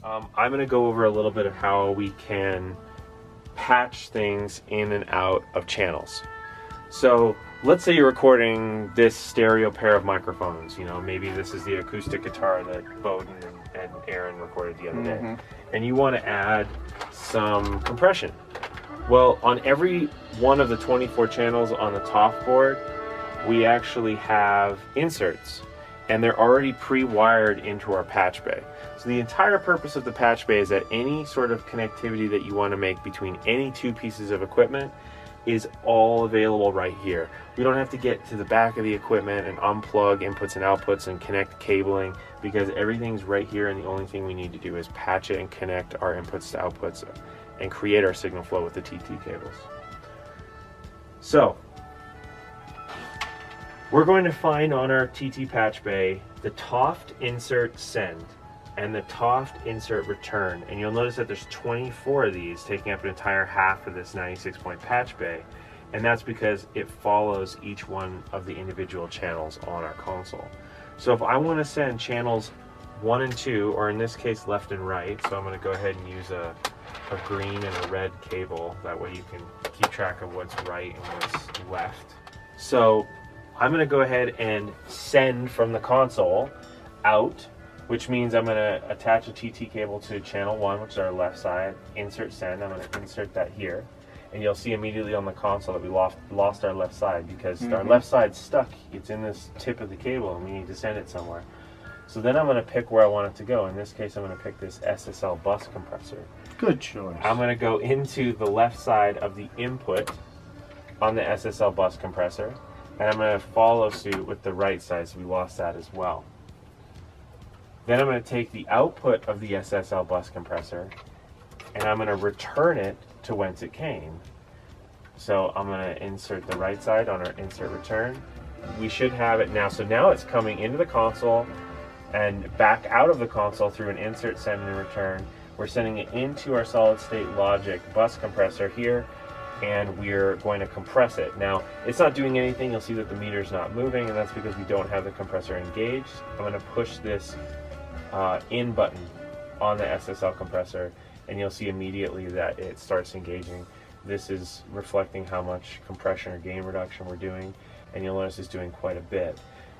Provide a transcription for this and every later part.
I'm going to go over a little bit of how we can patch things in and out of channels. So let's say you're recording this stereo pair of microphones. You know, maybe this is the acoustic guitar that Bowden and Aaron recorded the other day, and you want to add some compression. Well, on every one of the 24 channels on the top board, we actually have inserts, and they're already pre-wired into our patch bay. So the entire purpose of the patch bay is that any sort of connectivity that you want to make between any two pieces of equipment is all available right here. We don't have to get to the back of the equipment and unplug inputs and outputs and connect cabling, because everything's right here, and the only thing we need to do is patch it and connect our inputs to outputs and create our signal flow with the TT cables. So we're going to find on our TT patch bay the Toft insert send and the Toft insert return, and you'll notice that there's 24 of these taking up an entire half of this 96-point patch bay, and that's because it follows each one of the individual channels on our console. So if I want to send channels 1 and 2, or in this case left and right, so I'm going to go ahead and use a green and a red cable, that way you can keep track of what's right and what's left. So I'm going to go ahead and send from the console out, which means I'm going to attach a TT cable to channel 1, which is our left side, insert send. I'm going to insert that here, and you'll see immediately on the console that we lost our left side, because our left side's stuck. It's in this tip of the cable, and we need to send it somewhere. So then I'm going to pick where I want it to go. In this case, I'm going to pick this SSL bus compressor. Good choice. I'm going to go into the left side of the input on the SSL bus compressor, and I'm going to follow suit with the right side, so we lost that as well. Then I'm going to take the output of the SSL bus compressor, and I'm going to return it to whence it came. So I'm going to insert the right side on our insert return. We should have it now. So now it's coming into the console and back out of the console through an insert, send, and return. We're sending it into our solid state logic bus compressor here, and we're going to compress it. Now, it's not doing anything. You'll see that the meter's not moving, and that's because we don't have the compressor engaged. I'm going to push this in button on the SSL compressor, and you'll see immediately that it starts engaging. This is reflecting how much compression or gain reduction we're doing, and you'll notice it's doing quite a bit.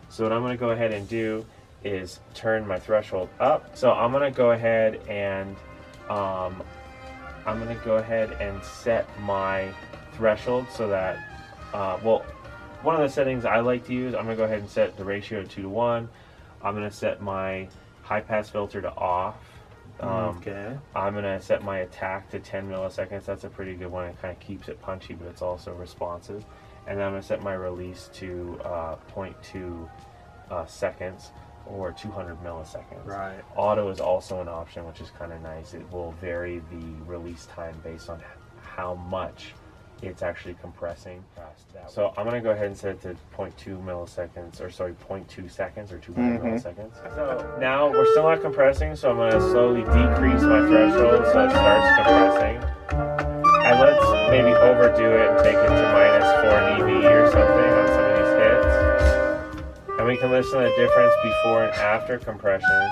So what I'm going to go ahead and do is turn my threshold up. So I'm going to go ahead and set my threshold so that well, one of the settings I like to use, I'm going to go ahead and set the ratio to 2:1. I'm going to set my high pass filter to off. Okay. I'm going to set my attack to 10 milliseconds. That's a pretty good one. It kind of keeps it punchy, but it's also responsive. And then I'm going to set my release to 0.2 seconds or 200 milliseconds. Right. Auto is also an option, which is kind of nice. It will vary the release time based on how much it's actually compressing. So I'm going to go ahead and set it to 0.2 milliseconds, or sorry, 0.2 seconds or 200 milliseconds. So now we're still not compressing, so I'm going to slowly decrease my threshold so it starts compressing. And let's maybe overdo it and take it to -4 dB or something on some of these hits. And we can listen to the difference before and after compression.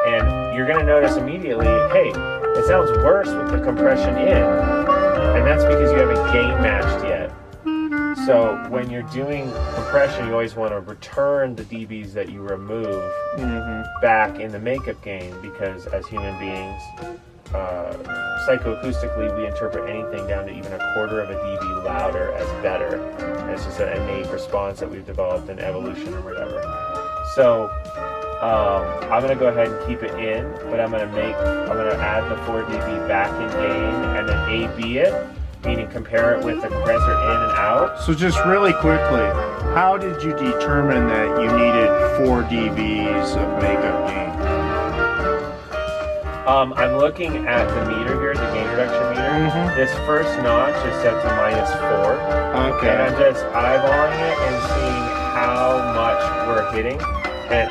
And you're going to notice immediately, hey, it sounds worse with the compression in. And that's because you haven't gain matched yet. So when you're doing compression, you always want to return the dBs that you remove back in the makeup gain, because as human beings, psychoacoustically, we interpret anything down to even 1/4 of a dB louder as better. And it's just an innate response that we've developed in evolution or whatever. So I'm going to go ahead and keep it in, but I'm going to add the 4 dB back in gain, and then A/B it, meaning compare it with the compressor in and out. So just really quickly, how did you determine that you needed 4 dBs of makeup gain? I'm looking at the meter here, the gain reduction meter. This first notch is set to -4. Okay. And I'm just eyeballing it and seeing how much we're hitting. And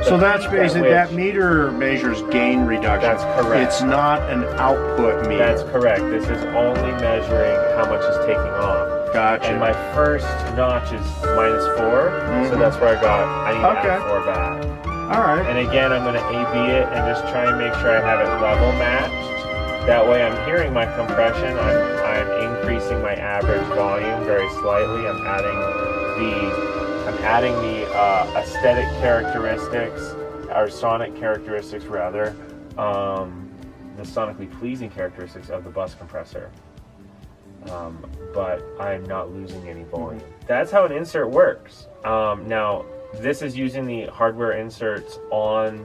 so that's basically, that meter measures gain reduction. That's correct. It's not an output meter. That's correct. This is only measuring how much is taking off. Gotcha. And my first notch is -4, so that's where I need to add 4 back. All right. And again, I'm going to A/B it and just try and make sure I have it level matched. That way I'm hearing my compression, I'm increasing my average volume very slightly. I'm adding the aesthetic characteristics, or sonic characteristics rather, the sonically pleasing characteristics of the bus compressor. But I'm not losing any volume. That's how an insert works. Now, this is using the hardware inserts on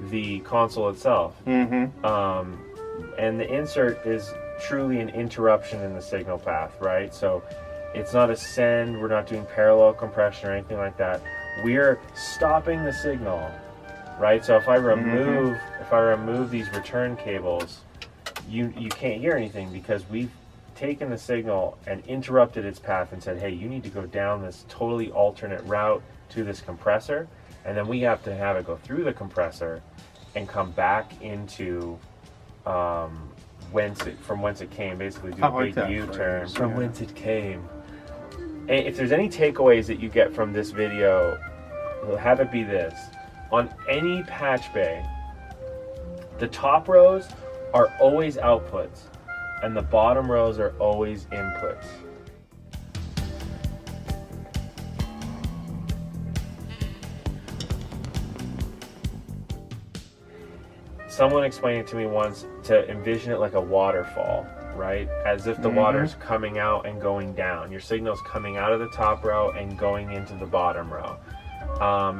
the console itself. And the insert is truly an interruption in the signal path, right? So it's not a send, we're not doing parallel compression or anything like that. We're stopping the signal, right? So if I remove these return cables, you can't hear anything because we've taken the signal and interrupted its path and said, hey, you need to go down this totally alternate route to this compressor, and then we have to have it go through the compressor and come back into from whence it came, basically do a big U-turn from whence it came. And if there's any takeaways that you get from this video, we'll have it be this. On any Patchbay, the top rows are always outputs and the bottom rows are always inputs. Someone explained it to me once to envision it like a waterfall, right? As if the water's coming out and going down. Your signal's coming out of the top row and going into the bottom row.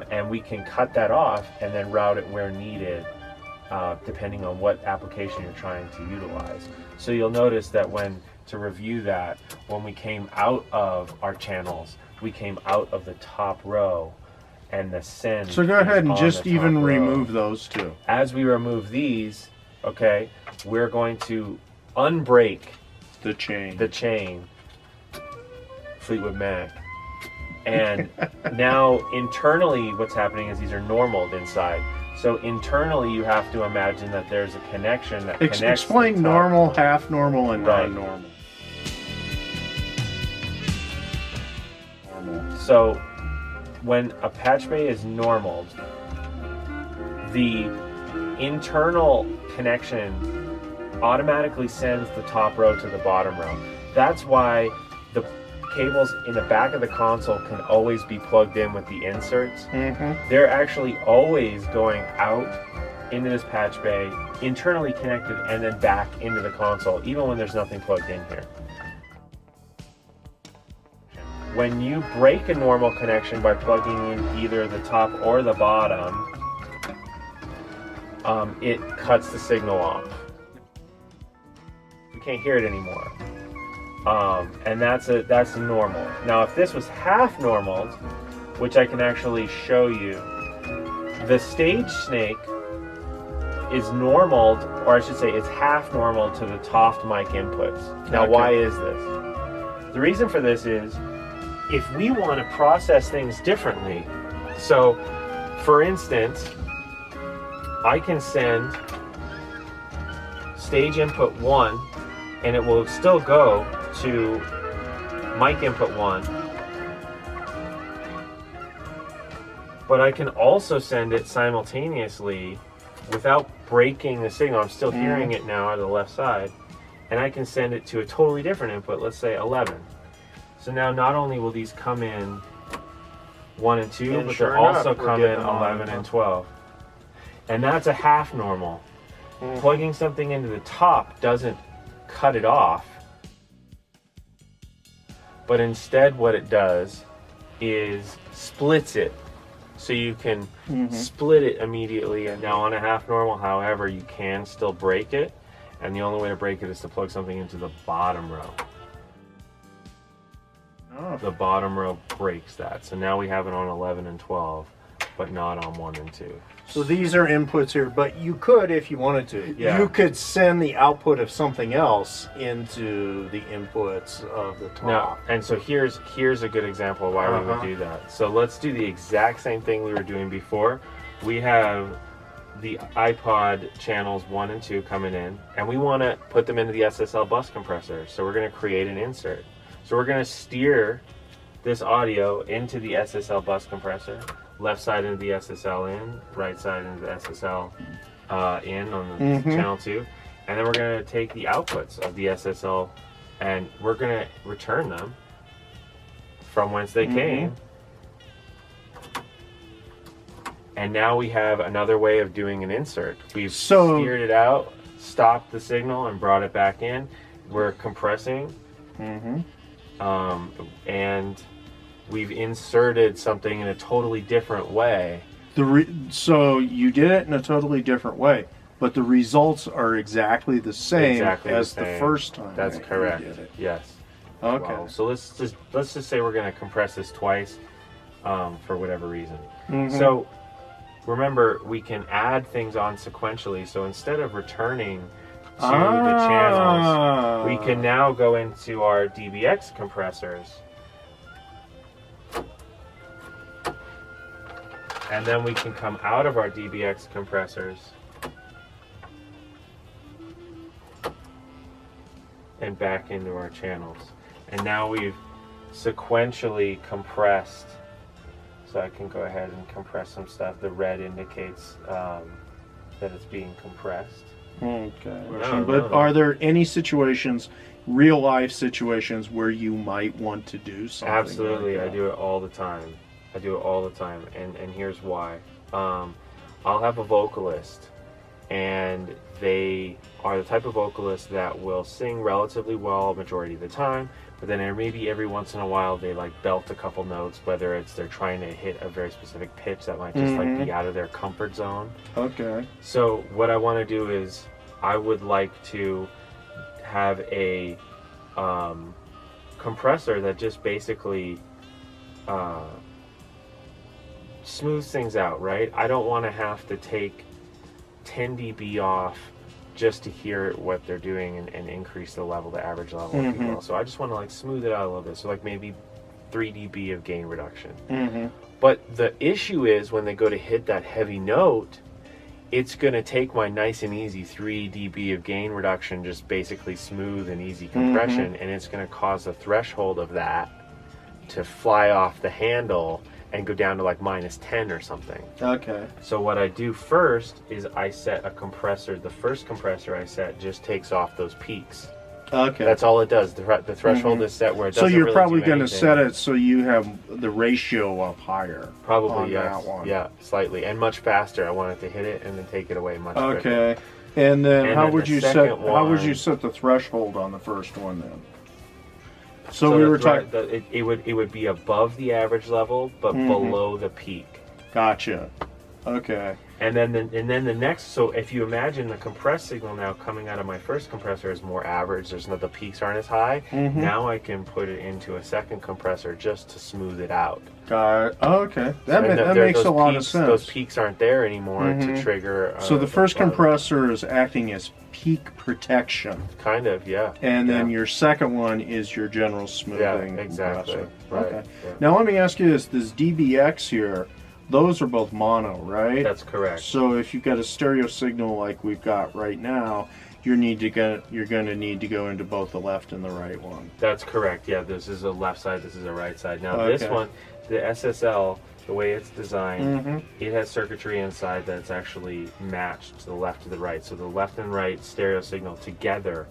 And we can cut that off and then route it where needed, depending on what application you're trying to utilize. So you'll notice that when we came out of our channels, we came out of the top row, and the send. So go ahead and just even remove those two. As we remove these, okay, we're going to unbreak the chain. Fleetwood Mac. And now internally what's happening is these are normaled inside. So internally you have to imagine that there's a connection that connects. Explain normal, half normal, and non-normal. So when a Patchbay is normaled, the internal connection automatically sends the top row to the bottom row. That's why the cables in the back of the console can always be plugged in with the inserts. They're actually always going out into this Patchbay, internally connected, and then back into the console, even when there's nothing plugged in here. When you break a normal connection by plugging in either the top or the bottom, it cuts the signal off. You can't hear it anymore. And that's normal. Now, if this was half normaled, which I can actually show you, the stage snake is normaled, or I should say it's half normal to the Toft mic inputs. Now, why is this? The reason for this is, if we want to process things differently, so for instance, I can send stage input 1 and it will still go to mic input 1, but I can also send it simultaneously without breaking the signal. I'm still hearing it now on the left side, and I can send it to a totally different input, let's say 11. So now not only will these come in 1 and 2, but they'll also come in 11 and 12. And that's a half normal. Plugging something into the top doesn't cut it off, but instead what it does is splits it. So you can split it immediately, and now on a half normal, however, you can still break it, and the only way to break it is to plug something into the bottom row. The bottom row breaks that. So now we have it on 11 and 12, but not on 1 and 2. So these are inputs here, but you could, if you wanted to, you could send the output of something else into the inputs of the top. Now, and so here's a good example of why we would do that. So let's do the exact same thing we were doing before. We have the iPod channels 1 and 2 coming in, and we want to put them into the SSL bus compressor. So we're going to create an insert. So we're going to steer this audio into the SSL bus compressor. left side into the SSL in, right side into the SSL in on the channel 2. And then we're going to take the outputs of the SSL and we're going to return them from whence they came. And now we have another way of doing an insert. We've steered it out, stopped the signal, and brought it back in. We're compressing. And we've inserted something in a totally different way. So you did it in a totally different way, but the results are exactly the same as the first time. That's correct. You did it. Yes. Okay. Wow. So let's just say we're going to compress this twice for whatever reason. So remember, we can add things on sequentially. So instead of returning to the channels, we can now go into our DBX compressors. And then we can come out of our DBX compressors and back into our channels. And now we've sequentially compressed. So I can go ahead and compress some stuff. The red indicates that it's being compressed. Okay. But are there any situations, real life situations, where you might want to do something? Absolutely. Like that? I do it all the time. And here's why. I'll have a vocalist, and they are the type of vocalist that will sing relatively well majority of the time, but then maybe every once in a while they like belt a couple notes, whether it's they're trying to hit a very specific pitch that might just like be out of their comfort zone. Okay. So what I want to do is I would like to have a compressor that just basically smooths things out, right? I don't want to have to take 10 dB off just to hear what they're doing and increase the level, the average level, if you will. So I just want to like smooth it out a little bit. So like maybe 3 dB of gain reduction. But the issue is when they go to hit that heavy note, it's going to take my nice and easy 3 dB of gain reduction, just basically smooth and easy compression, and it's going to cause the threshold of that to fly off the handle and go down to like -10 or something. Okay. So what I do first is I set a compressor. The first compressor I set just takes off those peaks. Okay. That's all it does. The threshold is set where it doesn't So you're really probably do going to anything. set it so you have the ratio up higher. Probably, on yes. that one. Yeah, slightly. And much faster. I want it to hit it and then take it away much quicker. Okay. And then And how then would the you second set how would one- you set the threshold on the first one then? So So we the were thre- talking. it would be above the average level, but below the peak. Gotcha. Okay. And then the next, so if you imagine the compressed signal now coming out of my first compressor is more average, the peaks aren't as high, now I can put it into a second compressor just to smooth it out. Got it. Oh, okay. That And makes a those lot of peaks- sense. Those peaks aren't there anymore to trigger. So the first compressor is acting as peak protection, Kind of, yeah. and then Yeah. your second one is your general smoothing Yeah, exactly. compressor. Right. Okay. Yeah. Now let me ask you this: this DBX here, those are both mono, right? That's correct. So if you've got a stereo signal like we've got right now, you're going to need to go into both the left and the right one. That's correct. Yeah, this is a left side, this is a right side. Now this Okay. one, the SSL, the way it's designed, it has circuitry inside that's actually matched to the left to the right. So the left and right stereo signal together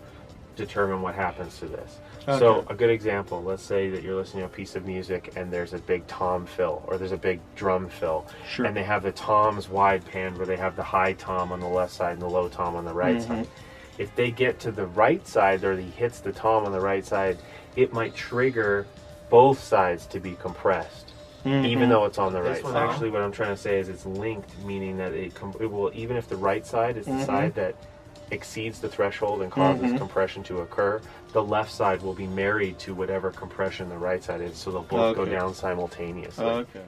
determine what happens to this. Okay. So a good example, let's say that you're listening to a piece of music and there's a big tom fill or there's a big drum fill. Sure. And they have the toms wide pan where they have the high tom on the left side and the low tom on the right side. If they get to the right side or he hits the tom on the right side, it might trigger both sides to be compressed. Even though it's on the right side. Actually, what I'm trying to say is it's linked, meaning that it will, even if the right side is the side that exceeds the threshold and causes compression to occur, the left side will be married to whatever compression the right side is, so they'll both go down simultaneously. Okay.